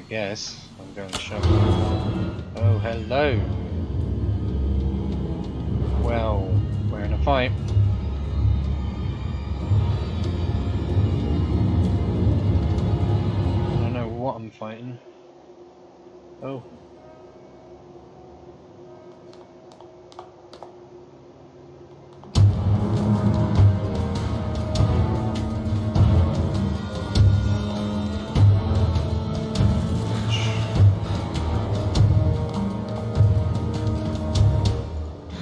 guess. I'm going to show. Oh, hello. Well, we're in a fight. I don't know what I'm fighting. Oh.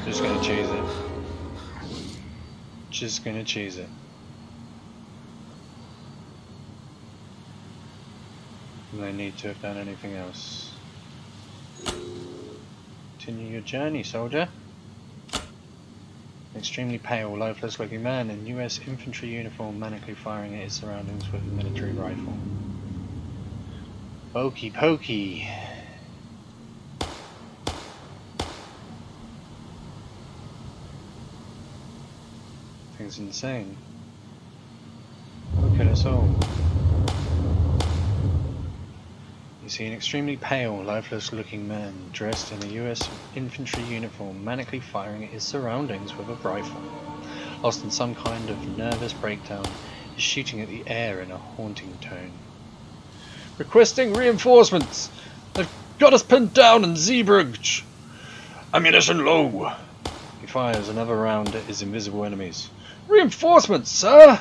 Just gonna cheese it. Just gonna cheese it. No need to have done anything else. Continue your journey, soldier. An extremely pale, lifeless looking man in US infantry uniform manically firing at his surroundings with a military rifle. Pokey pokey. Thing's insane. Look at us all. You see an extremely pale, lifeless looking man dressed in a US infantry uniform manically firing at his surroundings with a rifle. Lost in some kind of nervous breakdown, is shooting at the air in a haunting tone. Requesting reinforcements! They've got us pinned down in Zeebrugge! Ammunition low! He fires another round at his invisible enemies. Reinforcements, sir!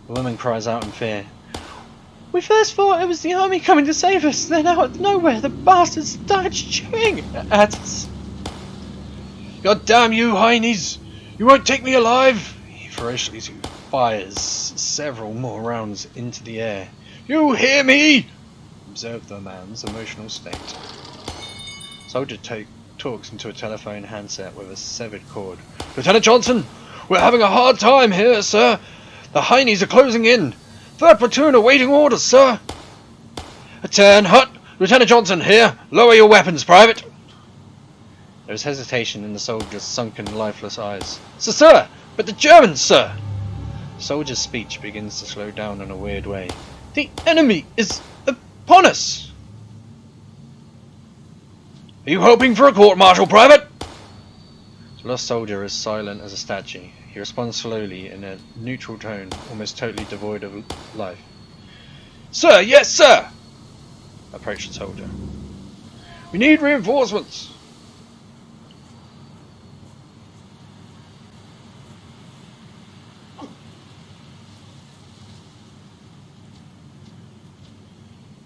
The woman cries out in fear. We first thought it was the army coming to save us, then out of nowhere the bastards started shooting at us. God damn you, Heinies! You won't take me alive! He ferociously fires several more rounds into the air. You hear me? Observe the man's emotional state. Soldier talks into a telephone handset with a severed cord. Lieutenant Johnson, we're having a hard time here, sir. The Heinies are closing in. 3rd platoon awaiting orders, sir. A turn, hut. Lieutenant Johnson here. Lower your weapons, private. There is hesitation in the soldier's sunken, lifeless eyes. Sir, but the Germans, sir. The soldier's speech begins to slow down in a weird way. The enemy is upon us. Are you hoping for a court-martial, private? The lost soldier is silent as a statue. He responds slowly in a neutral tone, almost totally devoid of life. Sir, yes, sir! Approach the soldier. We need reinforcements!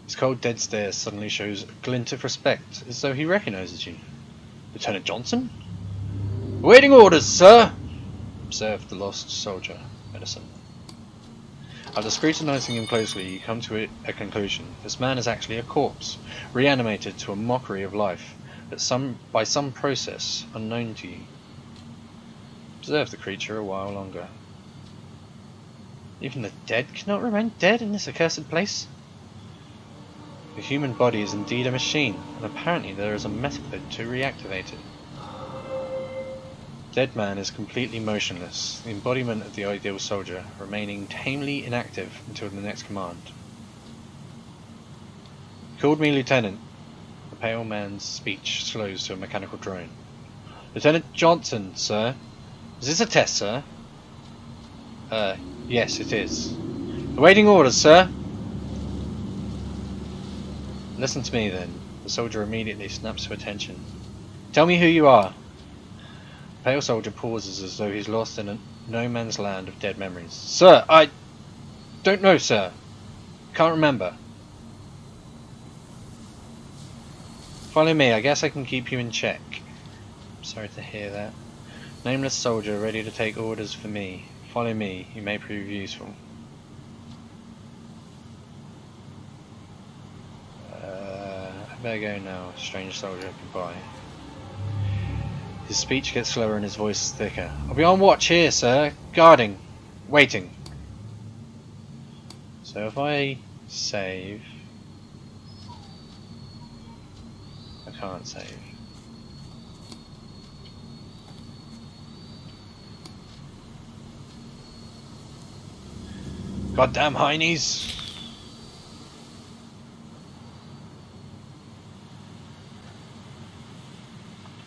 His cold, dead stare suddenly shows a glint of respect, as though he recognizes you. Lieutenant Johnson? Awaiting orders, sir! Observed the lost soldier, Medicine. After scrutinizing him closely, you come to a conclusion. This man is actually a corpse, reanimated to a mockery of life, but by some process unknown to you. Observe the creature a while longer. Even the dead cannot remain dead in this accursed place? The human body is indeed a machine, and apparently there is a method to reactivate it. Dead man is completely motionless, the embodiment of the ideal soldier, remaining tamely inactive until the next command. He called me Lieutenant. The pale man's speech slows to a mechanical drone. Lieutenant Johnson, sir. Is this a test, sir? Yes, it is. Awaiting orders, sir. Listen to me, then. The soldier immediately snaps to attention. Tell me who you are. The pale soldier pauses as though he's lost in a no-man's land of dead memories. Sir, I don't know, sir. Can't remember. Follow me, I guess I can keep you in check. Sorry to hear that. Nameless soldier ready to take orders for me. Follow me, you may prove useful. I better go now, strange soldier, goodbye. His speech gets slower and his voice thicker. I'll be on watch here, sir. Guarding. Waiting. So if I save... I can't save. Goddamn Heinies!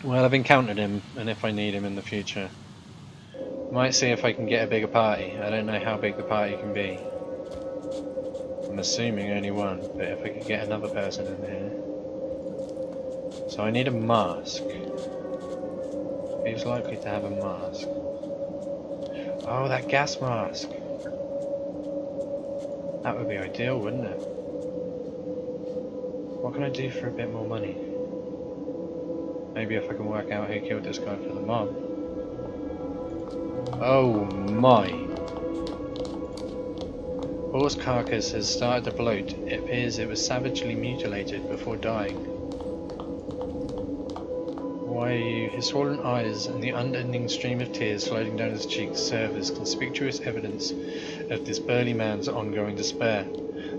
Well, I've encountered him, and if I need him in the future, might see if I can get a bigger party. I don't know how big the party can be. I'm assuming only one, but if I could get another person in here. So I need a mask. Who's likely to have a mask? Oh, that gas mask. That would be ideal, wouldn't it? What can I do for a bit more money? Maybe if I can work out who killed this guy for the mob. Oh my! Horse carcass has started to bloat. It appears it was savagely mutilated before dying. Why are you? His swollen eyes and the unending stream of tears floating down his cheeks serve as conspicuous evidence of this burly man's ongoing despair.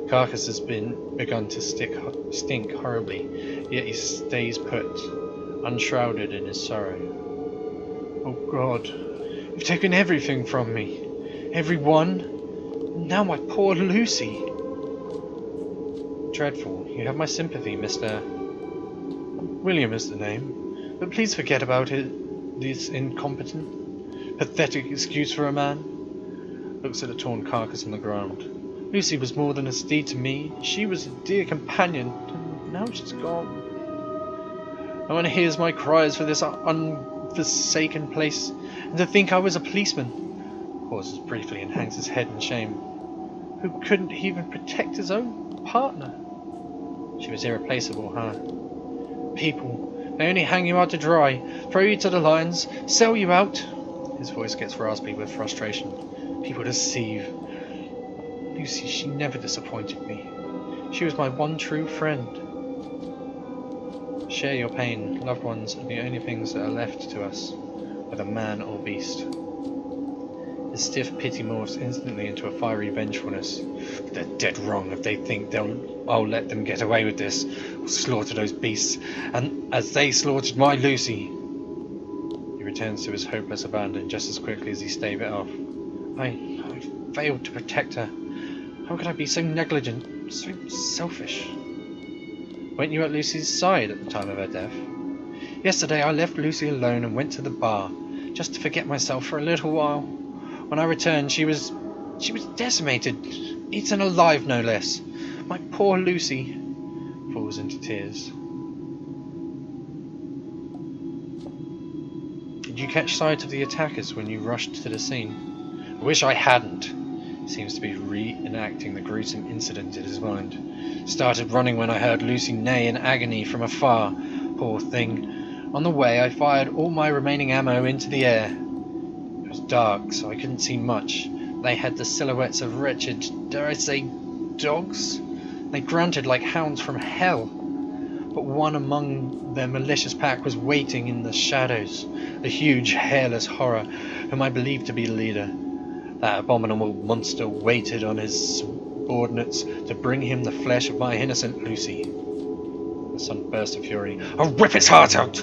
Carcass has begun to stink horribly, yet he stays put, unshrouded in his sorrow. Oh God, you've taken everything from me. Everyone. Now my poor Lucy. Dreadful. You have my sympathy, Mr. William is the name. But please forget about it. This incompetent, pathetic excuse for a man. Looks at the torn carcass on the ground. Lucy was more than a steed to me. She was a dear companion. And now she's gone. No one hears my cries for this unforsaken place. And to think I was a policeman. Pauses briefly and hangs his head in shame. Who couldn't even protect his own partner? She was irreplaceable, huh? People, they only hang you out to dry, throw you to the lions, sell you out. His voice gets raspy with frustration. People deceive. Lucy, she never disappointed me. She was my one true friend. Share your pain. Loved ones are the only things that are left to us, whether man or beast. His stiff pity morphs instantly into a fiery vengefulness. They're dead wrong if they think I'll let them get away with this. I'll slaughter those beasts, and as they slaughtered my Lucy. He returns to his hopeless abandon just as quickly as he stave it off. I failed to protect her. How could I be so negligent, so selfish? Weren't you at Lucy's side at the time of her death? Yesterday I left Lucy alone and went to the bar, just to forget myself for a little while. When I returned, she was decimated, eaten alive no less. My poor Lucy falls into tears. Did you catch sight of the attackers when you rushed to the scene? I wish I hadn't. He seems to be reenacting the gruesome incident in his mind. Started running when I heard Lucy neigh in agony from afar. Poor thing. On the way, I fired all my remaining ammo into the air. It was dark, so I couldn't see much. They had the silhouettes of wretched, dare I say, dogs? They grunted like hounds from hell. But one among their malicious pack was waiting in the shadows, a huge, hairless horror, whom I believed to be the leader. That abominable monster waited on his subordinates to bring him the flesh of my innocent Lucy. The son burst of fury. I'll rip its heart out!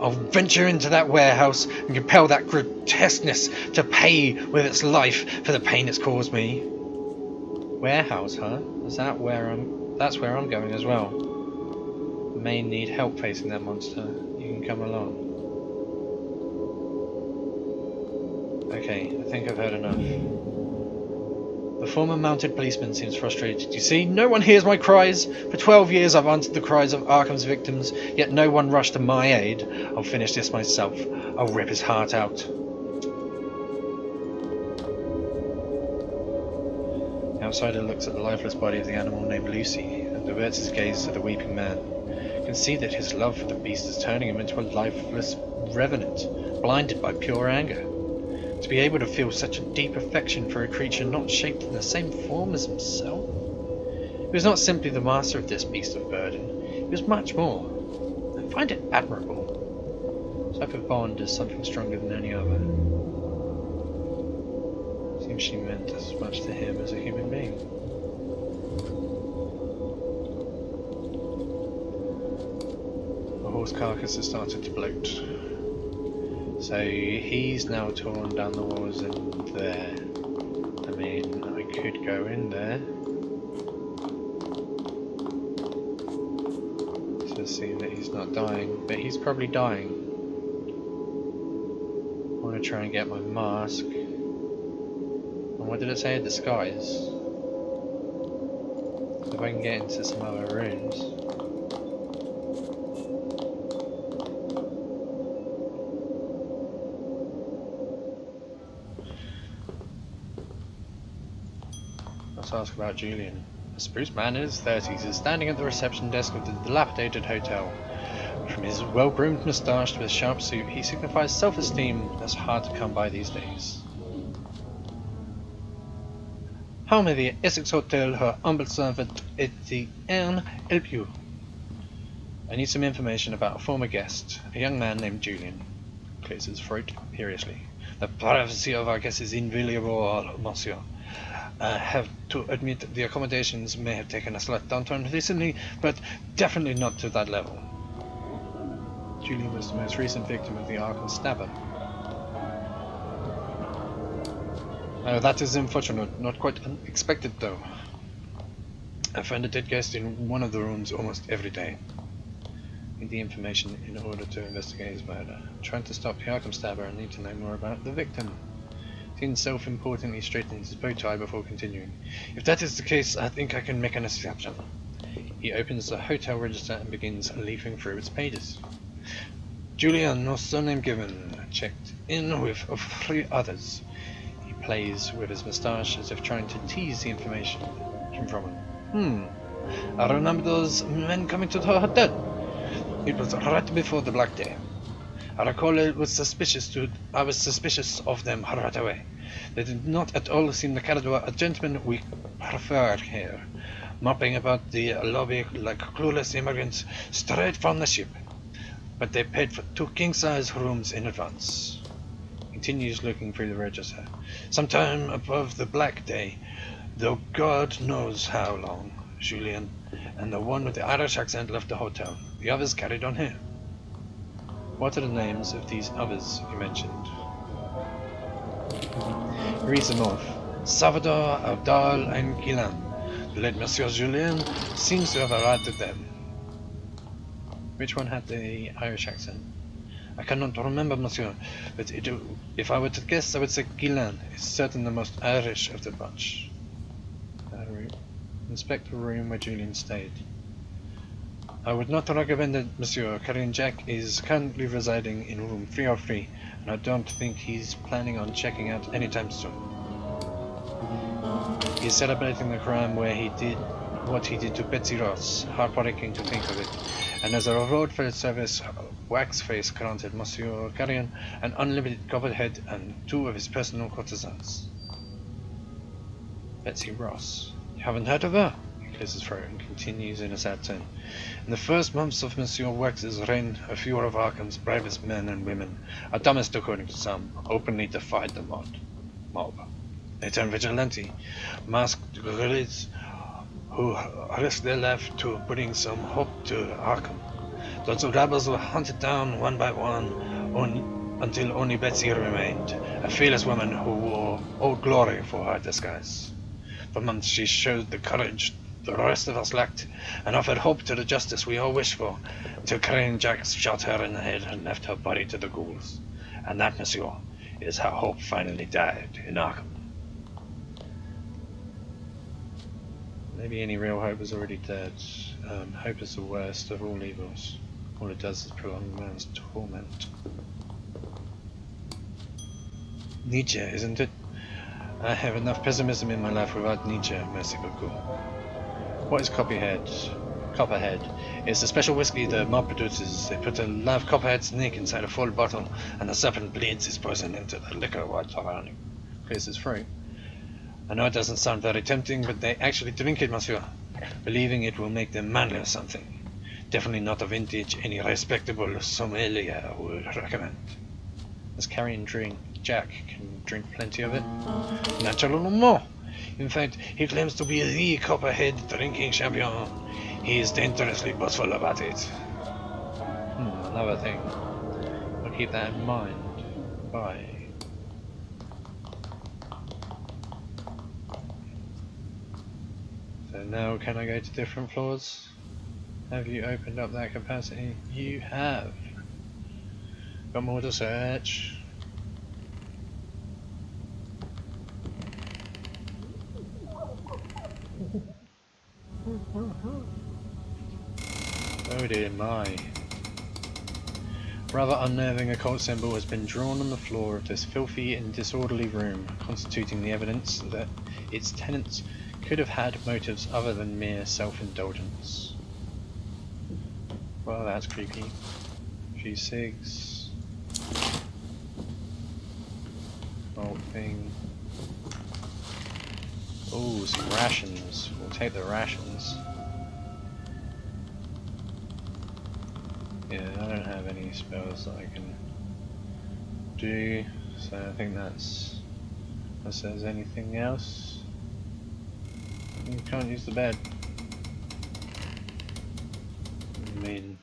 I'll venture into that warehouse and compel that grotesqueness to pay with its life for the pain it's caused me. Warehouse, huh? That's where I'm going as well. I may need help facing that monster. You can come along. Okay, I think I've heard enough. The former mounted policeman seems frustrated. You see, no one hears my cries. For 12 years I've answered the cries of Arkham's victims, yet no one rushed to my aid. I'll finish this myself. I'll rip his heart out. The outsider looks at the lifeless body of the animal named Lucy and diverts his gaze to the weeping man. You can see that his love for the beast is turning him into a lifeless revenant, blinded by pure anger. To be able to feel such a deep affection for a creature not shaped in the same form as himself? He was not simply the master of this beast of burden, he was much more. I find it admirable. This type of bond is something stronger than any other. Seems she meant as much to him as a human being. The horse carcass has started to bloat. So he's now torn down the walls in there. I mean, I could go in there. So see that he's not dying, but he's probably dying. I want to try and get my mask. And what did it say? Disguise. If I can get into some other rooms. Let's ask about Julian. A spruce man in his 30s is standing at the reception desk of the dilapidated hotel. From his well-groomed moustache to his sharp suit, he signifies self-esteem that's hard to come by these days. How may the Essex Hotel, her humble servant, Etienne, help you? I need some information about a former guest, a young man named Julian. Clears his throat imperiously. The privacy of our guests is invaluable, monsieur. I have to admit the accommodations may have taken a slight downturn recently, but definitely not to that level. Julian was the most recent victim of the Arkham stabber. That is unfortunate, not quite unexpected though. I find a dead guest in one of the rooms almost every day. Need the information in order to investigate his murder. Trying to stop the Arkham stabber, I need to know more about the victim. Tin self-importantly straightens his bow tie before continuing. If that is the case, I think I can make an exception. He opens the hotel register and begins leafing through its pages. Julian, no surname given. Checked in with 3 others. He plays with his moustache as if trying to tease the information from him. I remember those men coming to the hotel. It was right before the Black Day. I recall I was suspicious of them right away. They did not at all seem the caliber of gentlemen we prefer here, mopping about the lobby like clueless immigrants straight from the ship. But they paid for 2 king-size rooms in advance. Continues looking through the register. Sometime above the Black Day, though God knows how long, Julian and the one with the Irish accent left the hotel. The others carried on here. What are the names of these others you mentioned? He reads them off. Salvador, Abdal, and Guillain. The late Monsieur Julien seems to have arrived at them. Which one had the Irish accent? I cannot remember, monsieur, but if I were to guess, I would say Guillain is certainly the most Irish of the bunch. Inspect the room where Julian stayed. I would not recommend it, monsieur. Karin Jack is currently residing in room 303, and I don't think he's planning on checking out anytime soon. He's celebrating the crime where he did what he did to Betsy Ross, heartbreaking to think of it, and as a reward for his service, Waxface granted Monsieur Karin an unlimited covered head and 2 of his personal courtesans. Betsy Ross. You haven't heard of her? He clears his throat and continues in a sad tone. In the first months of Monsieur Wax's reign, a few of Arkham's bravest men and women, at dumbest according to some, openly defied the mob. They turned vigilante, masked guerrillas who risked their life to bring some hope to Arkham. Those rebels were hunted down one by one until only Betsy remained, a fearless woman who wore old glory for her disguise. For months she showed the courage the rest of us lacked, and offered hope to the justice we all wished for, until Crane Jack shot her in the head and left her body to the ghouls. And that, monsieur, is how hope finally died in Arkham. Maybe any real hope is already dead. Hope is the worst of all evils. All it does is prolong man's torment. Nietzsche, isn't it? I have enough pessimism in my life without Nietzsche, merci beaucoup. What is Copperhead? Copperhead is the special whiskey the mob produces. They put a live copperhead snake inside a full bottle, and the serpent bleeds his poison into the liquor while surrounding. Clears his throat. I know it doesn't sound very tempting, but they actually drink it, monsieur, believing it will make them manly or something. Definitely not a vintage any respectable sommelier would recommend. As carrying drink, Jack can drink plenty of it? Naturellement. In fact, he claims to be the copperhead drinking champion. He is dangerously boastful about it. Another thing. I'll keep that in mind. Bye. So now can I go to different floors? Have you opened up that capacity? You have. Got more to search. Oh dear my. Rather unnerving occult symbol has been drawn on the floor of this filthy and disorderly room, constituting the evidence that its tenants could have had motives other than mere self-indulgence. Well, that's creepy. G6. Old thing. Oh, some rations. We'll take the rations. Yeah, I don't have any spells that I can do, so I think that's... unless there's anything else. You can't use the bed. I mean...